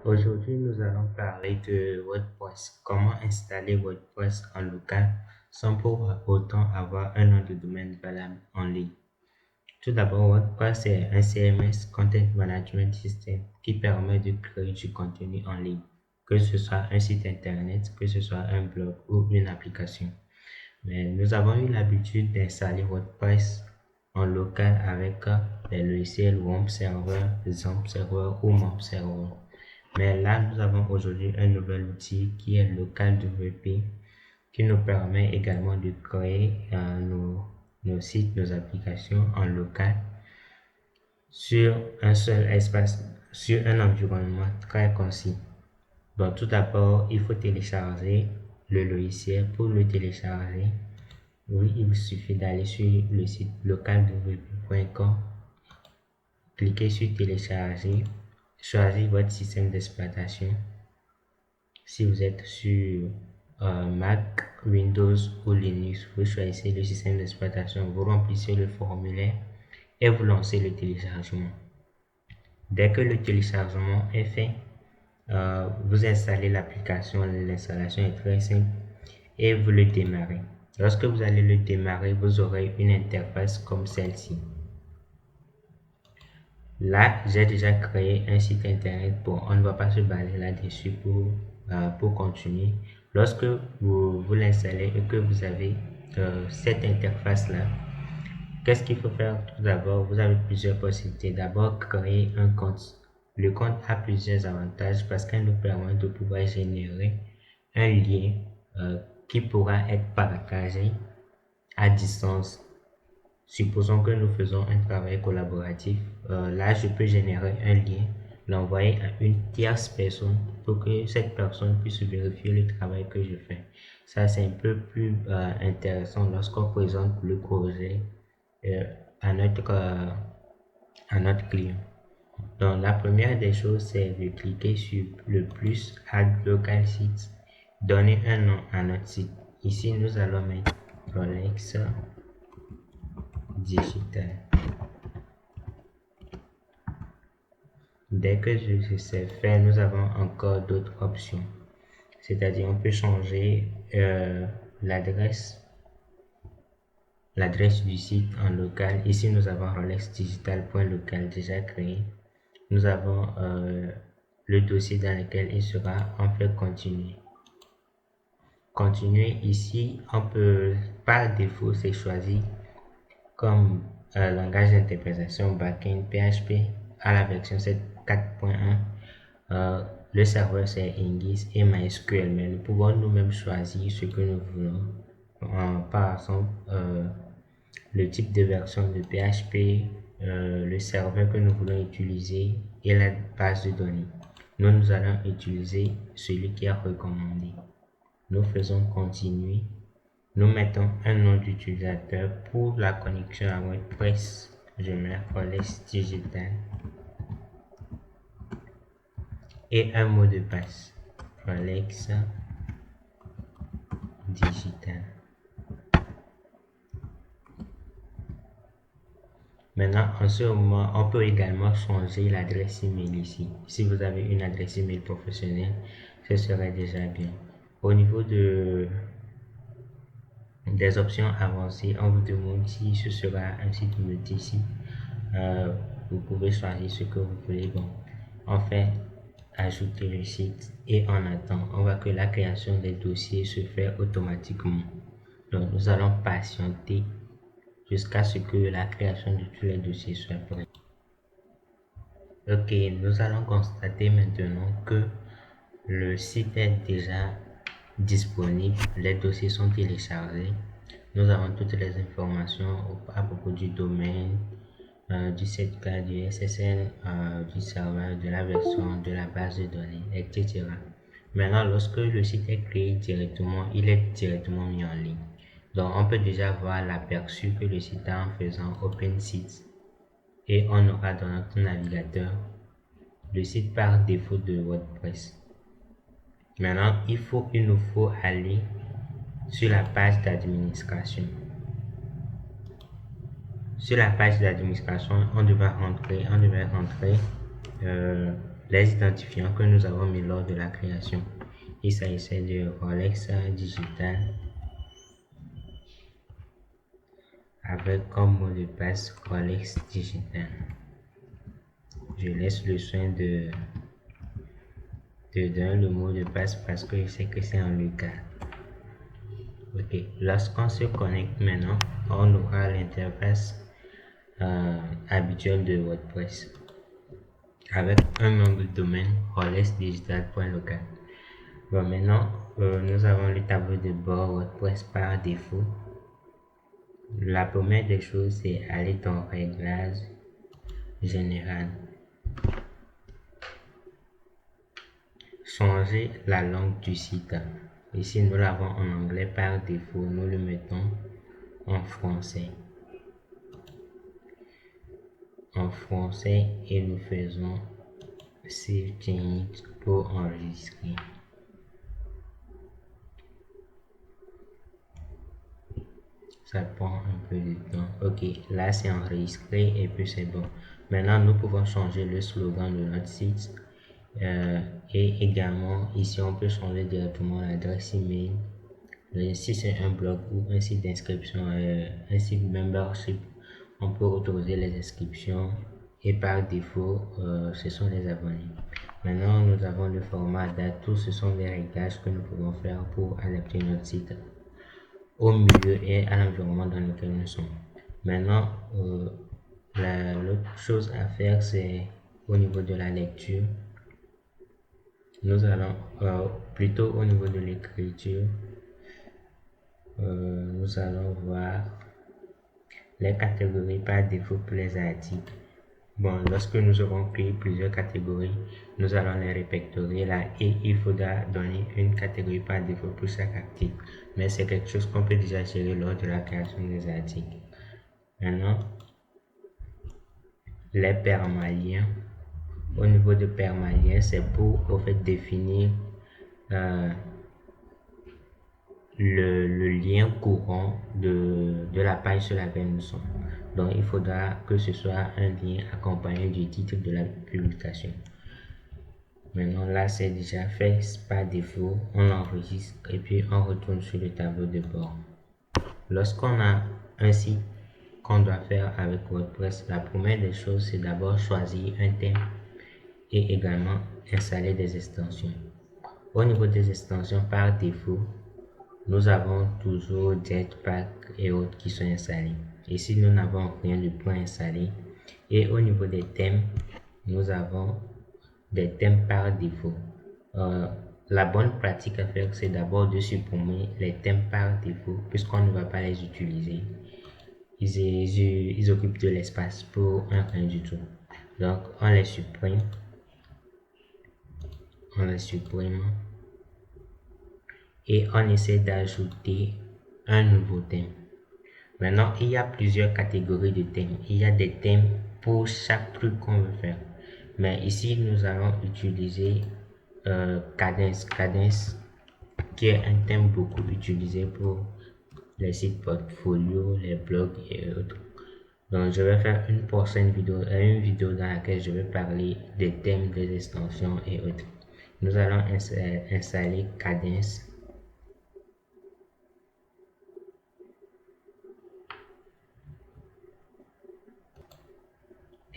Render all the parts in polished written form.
Aujourd'hui, nous allons parler de WordPress. Comment installer WordPress en local sans pour autant avoir un nom de domaine valable en ligne. Tout d'abord, WordPress est un CMS, Content Management System, qui permet de créer du contenu en ligne, que ce soit un site internet, que ce soit un blog ou une application. Mais nous avons eu l'habitude d'installer WordPress en local avec les logiciels WOMP Server, XAMPP Server ou MOMP Server. Mais là, nous avons aujourd'hui un nouvel outil qui est LocalWP qui nous permet également de créer nos sites, nos applications en local sur un seul espace, sur un environnement très concis. Donc, tout d'abord, il faut télécharger le logiciel. Pour le télécharger, oui, il suffit d'aller sur le site localwp.com, cliquer sur télécharger, choisir votre système d'exploitation. Si vous êtes sur Mac, Windows ou Linux, vous choisissez le système d'exploitation, vous remplissez le formulaire et vous lancez le téléchargement. Dès que le téléchargement est fait, vous installez l'application. L'installation est très simple et vous le démarrez. Lorsque vous allez le démarrer, vous aurez une interface comme celle-ci. Là, j'ai déjà créé un site internet. Bon, on ne va pas se baser là-dessus pour continuer. Lorsque vous l'installez et que vous avez cette interface-là, qu'est-ce qu'il faut faire tout d'abord? Vous avez plusieurs possibilités. D'abord, créer un compte. Le compte a plusieurs avantages parce qu'il nous permet de pouvoir générer un lien qui pourra être partagé à distance. Supposons que nous faisons un travail collaboratif. Là, je peux générer un lien, l'envoyer à une tierce personne pour que cette personne puisse vérifier le travail que je fais. Ça, c'est un peu plus intéressant lorsqu'on présente le projet à notre client. Donc, la première des choses, c'est de cliquer sur le plus Add Local Site, donner un nom à notre site. Ici, nous allons mettre Rolex Digital. Dès que c'est fait, nous avons encore d'autres options. C'est-à-dire, on peut changer l'adresse du site en local. Ici, nous avons rolexdigital.local déjà créé. Nous avons le dossier dans lequel il sera en fait continuer. Continuer ici, on peut par défaut, c'est choisi comme langage d'interprétation backend PHP à la version 7.4.1. Le serveur c'est Ingis et MySQL, mais nous pouvons nous-mêmes choisir ce que nous voulons. Par exemple, le type de version de PHP, le serveur que nous voulons utiliser et la base de données. Nous allons utiliser celui qui est recommandé. Nous faisons continuer. Nous mettons un nom d'utilisateur pour la connexion à WordPress. Je mets Rolex Digital et un mot de passe. Rolex Digital. Maintenant, en ce moment, on peut également changer l'adresse email ici. Si vous avez une adresse email professionnelle, ce serait déjà bien. Au niveau des options avancées, on vous demande si ce sera un site multi-site. Vous pouvez choisir ce que vous voulez. Bon, on fait ajouter le site et on attend. On voit que la création des dossiers se fait automatiquement. Donc, nous allons patienter jusqu'à ce que la création de tous les dossiers soit prête. Ok, nous allons constater maintenant que le site est déjà disponible. Les dossiers sont téléchargés. Nous avons toutes les informations à propos du domaine, du certificat, du SSL, du serveur, de la version, de la base de données, etc. Maintenant, lorsque le site est créé directement, il est directement mis en ligne. Donc, on peut déjà voir l'aperçu que le site a en faisant Open Site. Et on aura dans notre navigateur le site par défaut de WordPress. Maintenant, il nous faut aller sur la page d'administration. Sur la page d'administration, on devrait rentrer les identifiants que nous avons mis lors de la création. Il s'agissait de Rolex Digital avec comme mot de passe Rolex Digital. Je laisse le soin de donner le mot de passe parce que je sais que c'est en Lucas. Ok, lorsqu'on se connecte maintenant, on aura l'interface habituelle de WordPress avec un nom de domaine rolexdigital.local. Bon, maintenant, nous avons le tableau de bord WordPress par défaut. La première des choses, c'est aller dans Réglage général. Changer la langue du site. Ici, nous l'avons en anglais par défaut. Nous le mettons en français. Et nous faisons Save Change pour enregistrer. Ça prend un peu de temps. Ok, là c'est enregistré et puis c'est bon. Maintenant, nous pouvons changer le slogan de notre site. Et également, ici, on peut changer directement l'adresse email. Si c'est un blog ou un site d'inscription, un site membership, on peut autoriser les inscriptions et par défaut, ce sont les abonnés. Maintenant, nous avons le format date. Tout ce sont des réglages que nous pouvons faire pour adapter notre site au milieu et à l'environnement dans lequel nous sommes. Maintenant, l'autre chose à faire, c'est au niveau de la lecture. Nous allons plutôt au niveau de l'écriture. Nous allons voir les catégories par défaut pour les articles. Bon, lorsque nous aurons créé plusieurs catégories, nous allons les répertorier là et il faudra donner une catégorie par défaut pour chaque article. Mais c'est quelque chose qu'on peut déjà gérer lors de la création des articles. Maintenant, les permaliens. Au niveau de permalien, c'est pour au fait définir le lien courant de la page sur laquelle nous sommes. Donc, il faudra que ce soit un lien accompagné du titre de la publication. Maintenant, là, c'est déjà fait par défaut. On enregistre et puis on retourne sur le tableau de bord. Lorsqu'on a un site qu'on doit faire avec WordPress, la première des choses, c'est d'abord choisir un thème et également installer des extensions. Au niveau des extensions, par défaut, nous avons toujours Jetpack et autres qui sont installés. Ici, nous n'avons rien de point installé. Et au niveau des thèmes, nous avons des thèmes par défaut. La bonne pratique à faire, c'est d'abord de supprimer les thèmes par défaut puisqu'on ne va pas les utiliser. Ils occupent de l'espace pour un rien du tout. Donc, on les supprime. Et on essaie d'ajouter un nouveau thème. Maintenant, il y a plusieurs catégories de thèmes. Il y a des thèmes pour chaque truc qu'on veut faire. Mais ici, nous allons utiliser Kadence. Kadence, qui est un thème beaucoup utilisé pour les sites portfolio, les blogs et autres. Donc, je vais faire une prochaine vidéo, une vidéo dans laquelle je vais parler des thèmes, des extensions et autres. Nous allons installer Kadence.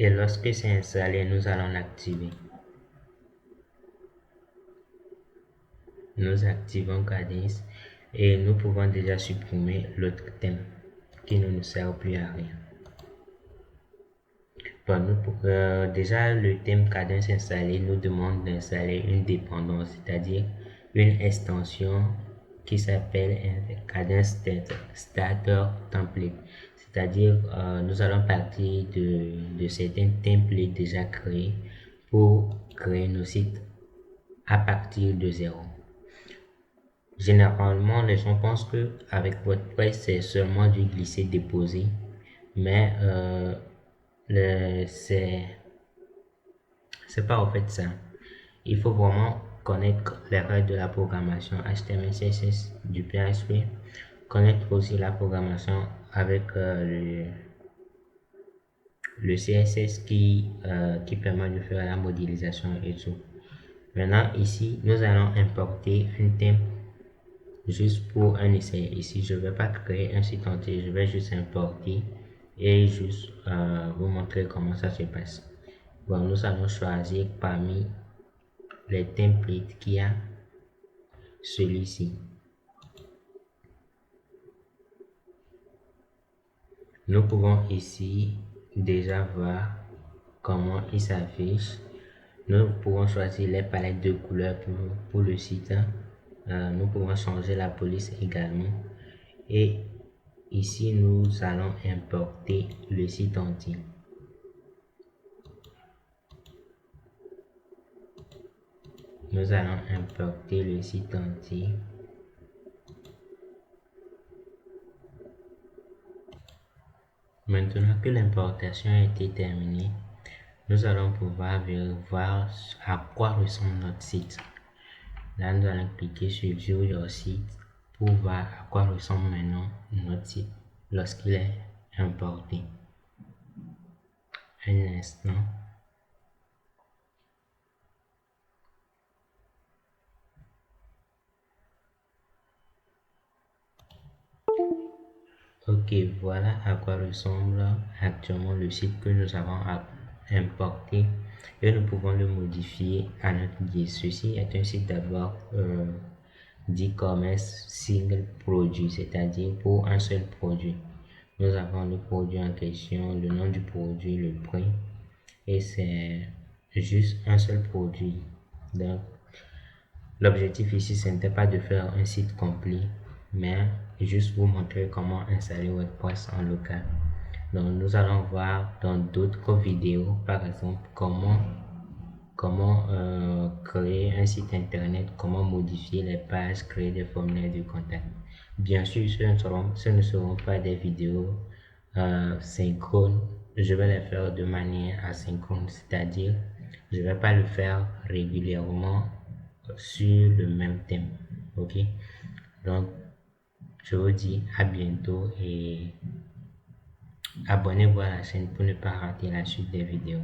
Et lorsque c'est installé, nous allons l'activer. Nous activons Kadence et nous pouvons déjà supprimer l'autre thème qui ne nous sert plus à rien. Bon, déjà, le thème Kadence installé nous demande d'installer une dépendance, c'est-à-dire une extension qui s'appelle Kadence Starter Template. C'est-à-dire, nous allons partir de certains templates déjà créés pour créer nos sites à partir de zéro. Généralement, les gens pensent que avec WordPress, c'est seulement du glisser-déposer, mais c'est pas en fait ça. Il faut vraiment connaître les règles de la programmation HTML, CSS, du PHP, connaître aussi la programmation avec le CSS qui permet de faire la modélisation et tout. Maintenant, ici, nous allons importer un thème juste pour un essai. Ici, je ne vais pas créer un site entier, je vais juste importer et juste vous montrer comment ça se passe. Bon, nous allons choisir parmi les templates qu'il y a celui-ci. Nous pouvons ici déjà voir comment il s'affiche. Nous pouvons choisir les palettes de couleurs pour le site. Nous pouvons changer la police également. Et ici, nous allons importer le site entier. Nous allons importer le site entier. Maintenant que l'importation a été terminée, nous allons pouvoir voir à quoi ressemble notre site. Là, nous allons cliquer sur View Your Site pour voir à quoi ressemble maintenant notre site lorsqu'il est importé. Un instant. Ok, voilà à quoi ressemble actuellement le site que nous avons importé et nous pouvons le modifier à notre guise. Ceci est un site d'abord d'e-commerce single produit, c'est-à-dire pour un seul produit. Nous avons le produit en question, le nom du produit, le prix et c'est juste un seul produit. Donc, l'objectif ici, ce n'était pas de faire un site complet, mais juste vous montrer comment installer WordPress en local. Donc, nous allons voir dans d'autres vidéos, par exemple, comment créer un site internet, comment modifier les pages, créer des formulaires de contact. Bien sûr, ce ne seront pas des vidéos synchrones. Je vais les faire de manière asynchrone, c'est-à-dire je ne vais pas le faire régulièrement sur le même thème. Ok, donc je vous dis à bientôt et abonnez-vous à la chaîne pour ne pas rater la suite des vidéos.